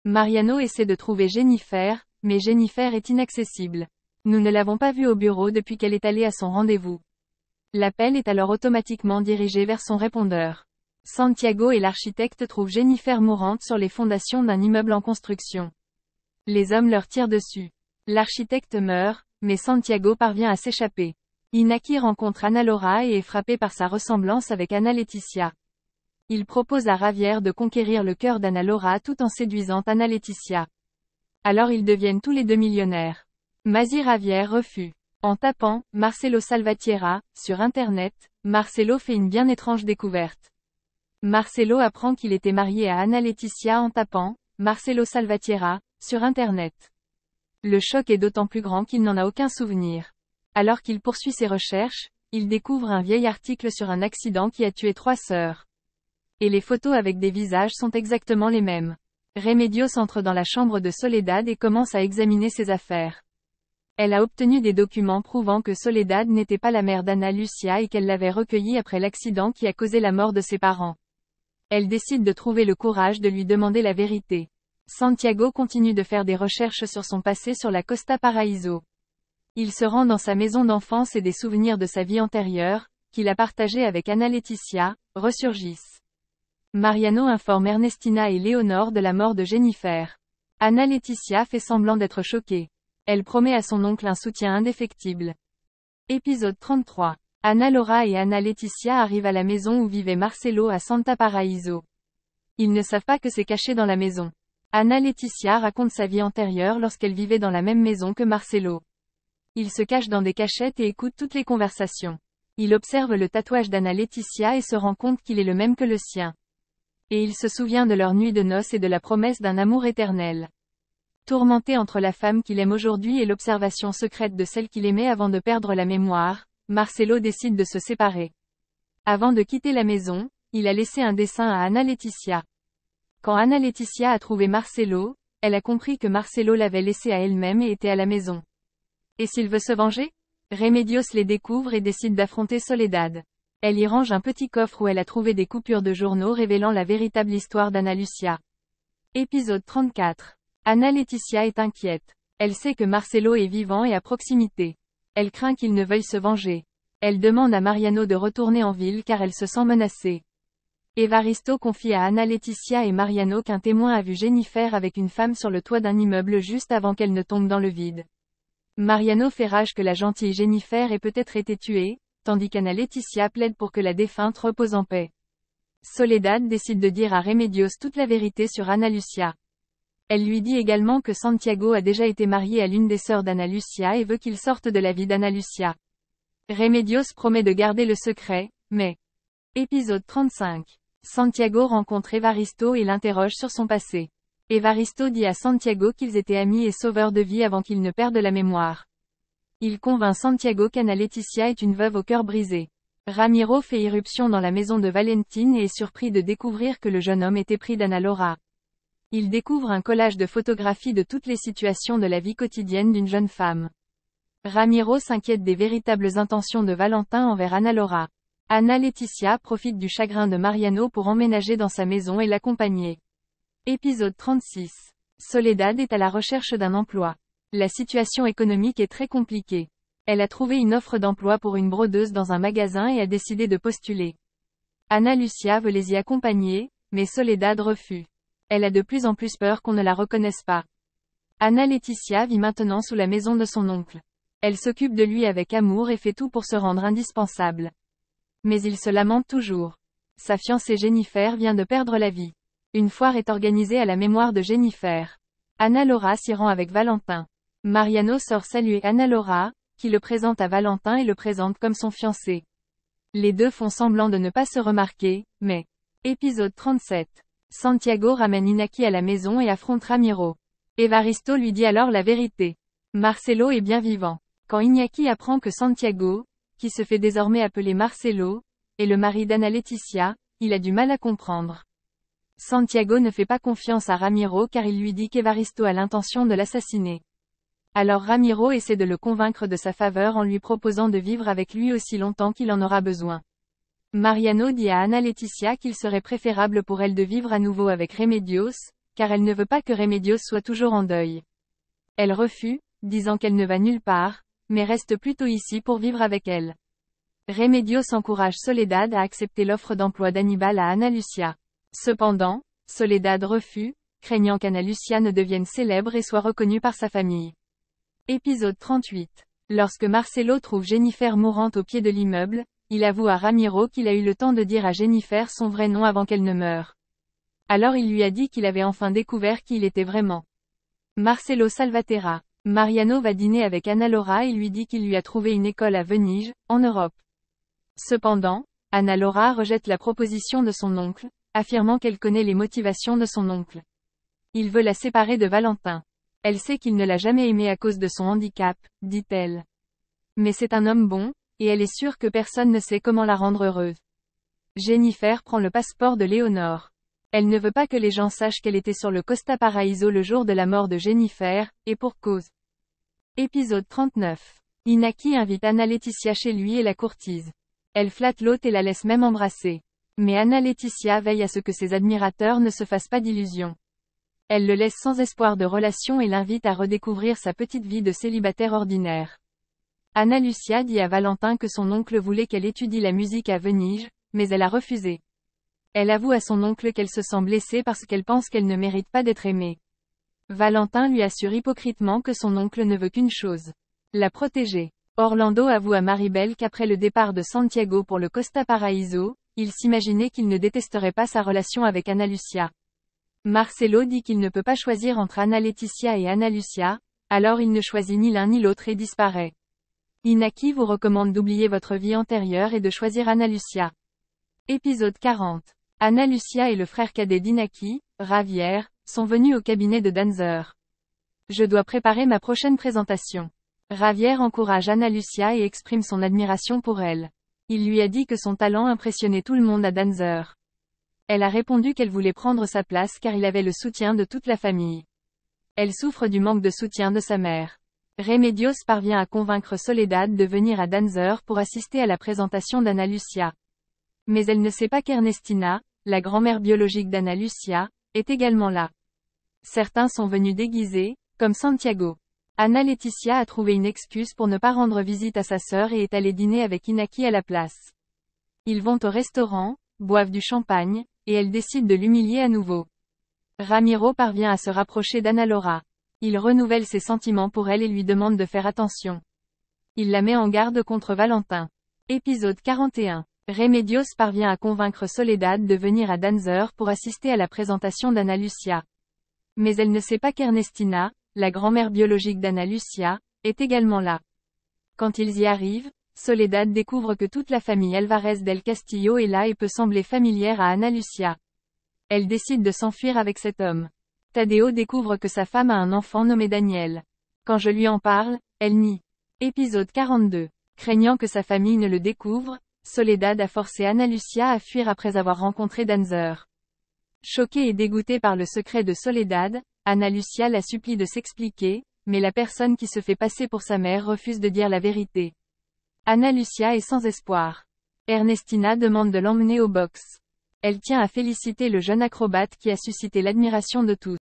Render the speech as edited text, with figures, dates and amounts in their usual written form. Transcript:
Mariano essaie de trouver Jennifer, mais Jennifer est inaccessible. Nous ne l'avons pas vue au bureau depuis qu'elle est allée à son rendez-vous. L'appel est alors automatiquement dirigé vers son répondeur. Santiago et l'architecte trouvent Jennifer mourante sur les fondations d'un immeuble en construction. Les hommes leur tirent dessus. L'architecte meurt, mais Santiago parvient à s'échapper. Inaki rencontre Ana Laura et est frappé par sa ressemblance avec Ana Laetitia. Il propose à Javier de conquérir le cœur d'Ana Laura tout en séduisant Ana Laetitia. Alors ils deviennent tous les deux millionnaires. Masi Javier refuse. En tapant « Marcelo Salvatierra » sur Internet, Marcelo fait une bien étrange découverte. Marcelo apprend qu'il était marié à Ana Laetitia en tapant « Marcelo Salvatierra » sur Internet. Le choc est d'autant plus grand qu'il n'en a aucun souvenir. Alors qu'il poursuit ses recherches, il découvre un vieil article sur un accident qui a tué 3 sœurs. Et les photos avec des visages sont exactement les mêmes. Remedios entre dans la chambre de Soledad et commence à examiner ses affaires. Elle a obtenu des documents prouvant que Soledad n'était pas la mère d'Ana Lucia et qu'elle l'avait recueillie après l'accident qui a causé la mort de ses parents. Elle décide de trouver le courage de lui demander la vérité. Santiago continue de faire des recherches sur son passé sur la Costa Paraíso. Il se rend dans sa maison d'enfance et des souvenirs de sa vie antérieure, qu'il a partagés avec Ana Laetitia, ressurgissent. Mariano informe Ernestina et Léonore de la mort de Jennifer. Ana Laetitia fait semblant d'être choquée. Elle promet à son oncle un soutien indéfectible. Épisode 33. Ana Laura et Ana Laetitia arrivent à la maison où vivait Marcelo à Santa Paraíso. Ils ne savent pas que c'est caché dans la maison. Ana Laetitia raconte sa vie antérieure lorsqu'elle vivait dans la même maison que Marcelo. Il se cache dans des cachettes et écoute toutes les conversations. Il observe le tatouage d'Ana Laetitia et se rend compte qu'il est le même que le sien. Et il se souvient de leur nuit de noces et de la promesse d'un amour éternel. Tourmenté entre la femme qu'il aime aujourd'hui et l'observation secrète de celle qu'il aimait avant de perdre la mémoire, Marcelo décide de se séparer. Avant de quitter la maison, il a laissé un dessin à Ana Laetitia. Quand Ana Laetitia a trouvé Marcelo, elle a compris que Marcelo l'avait laissé à elle-même et était à la maison. Et s'il veut se venger? Remedios les découvre et décide d'affronter Soledad. Elle y range un petit coffre où elle a trouvé des coupures de journaux révélant la véritable histoire d'Ana Lucia. Épisode 34. Ana Laetitia est inquiète. Elle sait que Marcelo est vivant et à proximité. Elle craint qu'il ne veuille se venger. Elle demande à Mariano de retourner en ville car elle se sent menacée. Evaristo confie à Ana Laetitia et Mariano qu'un témoin a vu Jennifer avec une femme sur le toit d'un immeuble juste avant qu'elle ne tombe dans le vide. Mariano fait rage que la gentille Jennifer ait peut-être été tuée, tandis qu'Ana Laetitia plaide pour que la défunte repose en paix. Soledad décide de dire à Remedios toute la vérité sur Ana Lucia. Elle lui dit également que Santiago a déjà été marié à l'une des sœurs d'Ana Lucia et veut qu'il sorte de la vie d'Ana Lucia. Remedios promet de garder le secret, mais... Épisode 35. Santiago rencontre Evaristo et l'interroge sur son passé. Evaristo dit à Santiago qu'ils étaient amis et sauveurs de vie avant qu'ils ne perdent la mémoire. Il convainc Santiago qu'Ana Laetitia est une veuve au cœur brisé. Ramiro fait irruption dans la maison de Valentine et est surpris de découvrir que le jeune homme était pris d'Ana Laura. Il découvre un collage de photographies de toutes les situations de la vie quotidienne d'une jeune femme. Ramiro s'inquiète des véritables intentions de Valentin envers Ana Laura. Ana Laetitia profite du chagrin de Mariano pour emménager dans sa maison et l'accompagner. Épisode 36. Soledad est à la recherche d'un emploi. La situation économique est très compliquée. Elle a trouvé une offre d'emploi pour une brodeuse dans un magasin et a décidé de postuler. Ana Lucia veut les y accompagner, mais Soledad refuse. Elle a de plus en plus peur qu'on ne la reconnaisse pas. Ana Laetitia vit maintenant sous la maison de son oncle. Elle s'occupe de lui avec amour et fait tout pour se rendre indispensable. Mais il se lamente toujours. Sa fiancée Jennifer vient de perdre la vie. Une foire est organisée à la mémoire de Jennifer. Ana Laura s'y rend avec Valentin. Mariano sort saluer Ana Laura, qui le présente à Valentin et le présente comme son fiancé. Les deux font semblant de ne pas se remarquer, mais... Épisode 37. Santiago ramène Inaki à la maison et affronte Ramiro. Evaristo lui dit alors la vérité. Marcelo est bien vivant. Quand Inaki apprend que Santiago, qui se fait désormais appeler Marcelo, est le mari d'Ana Laetitia, il a du mal à comprendre. Santiago ne fait pas confiance à Ramiro car il lui dit qu'Evaristo a l'intention de l'assassiner. Alors Ramiro essaie de le convaincre de sa faveur en lui proposant de vivre avec lui aussi longtemps qu'il en aura besoin. Mariano dit à Ana Laetitia qu'il serait préférable pour elle de vivre à nouveau avec Remedios, car elle ne veut pas que Remedios soit toujours en deuil. Elle refuse, disant qu'elle ne va nulle part, mais reste plutôt ici pour vivre avec elle. Remedios encourage Soledad à accepter l'offre d'emploi d'Aníbal à Ana Lucia. Cependant, Soledad refuse, craignant qu'Ana Lucia ne devienne célèbre et soit reconnue par sa famille. Épisode 38. Lorsque Marcelo trouve Jennifer mourante au pied de l'immeuble, il avoue à Ramiro qu'il a eu le temps de dire à Jennifer son vrai nom avant qu'elle ne meure. Alors il lui a dit qu'il avait enfin découvert qui il était vraiment. Marcelo Salvatierra. Mariano va dîner avec Ana Laura et lui dit qu'il lui a trouvé une école à Venise, en Europe. Cependant, Ana Laura rejette la proposition de son oncle, affirmant qu'elle connaît les motivations de son oncle. Il veut la séparer de Valentin. Elle sait qu'il ne l'a jamais aimée à cause de son handicap, dit-elle. Mais c'est un homme bon, et elle est sûre que personne ne sait comment la rendre heureuse. Jennifer prend le passeport de Léonore. Elle ne veut pas que les gens sachent qu'elle était sur le Costa Paraíso le jour de la mort de Jennifer, et pour cause. Épisode 39. Inaki invite Ana Laetitia chez lui et la courtise. Elle flatte l'hôte et la laisse même embrasser. Mais Ana Laetitia veille à ce que ses admirateurs ne se fassent pas d'illusions. Elle le laisse sans espoir de relation et l'invite à redécouvrir sa petite vie de célibataire ordinaire. Ana Lucia dit à Valentin que son oncle voulait qu'elle étudie la musique à Venise, mais elle a refusé. Elle avoue à son oncle qu'elle se sent blessée parce qu'elle pense qu'elle ne mérite pas d'être aimée. Valentin lui assure hypocritement que son oncle ne veut qu'une chose. La protéger. Orlando avoue à Maribel qu'après le départ de Santiago pour le Costa Paraíso, il s'imaginait qu'il ne détesterait pas sa relation avec Ana Lucia. Marcelo dit qu'il ne peut pas choisir entre Ana Laetitia et Ana Lucia, alors il ne choisit ni l'un ni l'autre et disparaît. Inaki vous recommande d'oublier votre vie antérieure et de choisir Ana Lucia. Épisode 40. Ana Lucia et le frère cadet d'Inaki, Javier, sont venus au cabinet de Danzer. Je dois préparer ma prochaine présentation. Javier encourage Ana Lucia et exprime son admiration pour elle. Il lui a dit que son talent impressionnait tout le monde à Danzer. Elle a répondu qu'elle voulait prendre sa place car il avait le soutien de toute la famille. Elle souffre du manque de soutien de sa mère. Remedios parvient à convaincre Soledad de venir à Danzer pour assister à la présentation d'Ana Lucia. Mais elle ne sait pas qu'Ernestina, la grand-mère biologique d'Ana Lucia, est également là. Certains sont venus déguisés, comme Santiago. Ana Laetitia a trouvé une excuse pour ne pas rendre visite à sa sœur et est allée dîner avec Inaki à la place. Ils vont au restaurant, boivent du champagne, et elle décide de l'humilier à nouveau. Ramiro parvient à se rapprocher d'Ana Laura. Il renouvelle ses sentiments pour elle et lui demande de faire attention. Il la met en garde contre Valentin. Épisode 41. Remedios parvient à convaincre Soledad de venir à Danzer pour assister à la présentation d'Ana Lucia. Mais elle ne sait pas qu'Ernestina, la grand-mère biologique d'Ana Lucia, est également là. Quand ils y arrivent, Soledad découvre que toute la famille Alvarez del Castillo est là et peut sembler familière à Ana Lucia. Elle décide de s'enfuir avec cet homme. Tadeo découvre que sa femme a un enfant nommé Daniel. Quand je lui en parle, elle nie. Épisode 42. Craignant que sa famille ne le découvre, Soledad a forcé Ana Lucia à fuir après avoir rencontré Danzer. Choquée et dégoûtée par le secret de Soledad, Ana Lucia la supplie de s'expliquer, mais la personne qui se fait passer pour sa mère refuse de dire la vérité. Ana Lucia est sans espoir. Ernestina demande de l'emmener au box. Elle tient à féliciter le jeune acrobate qui a suscité l'admiration de tous.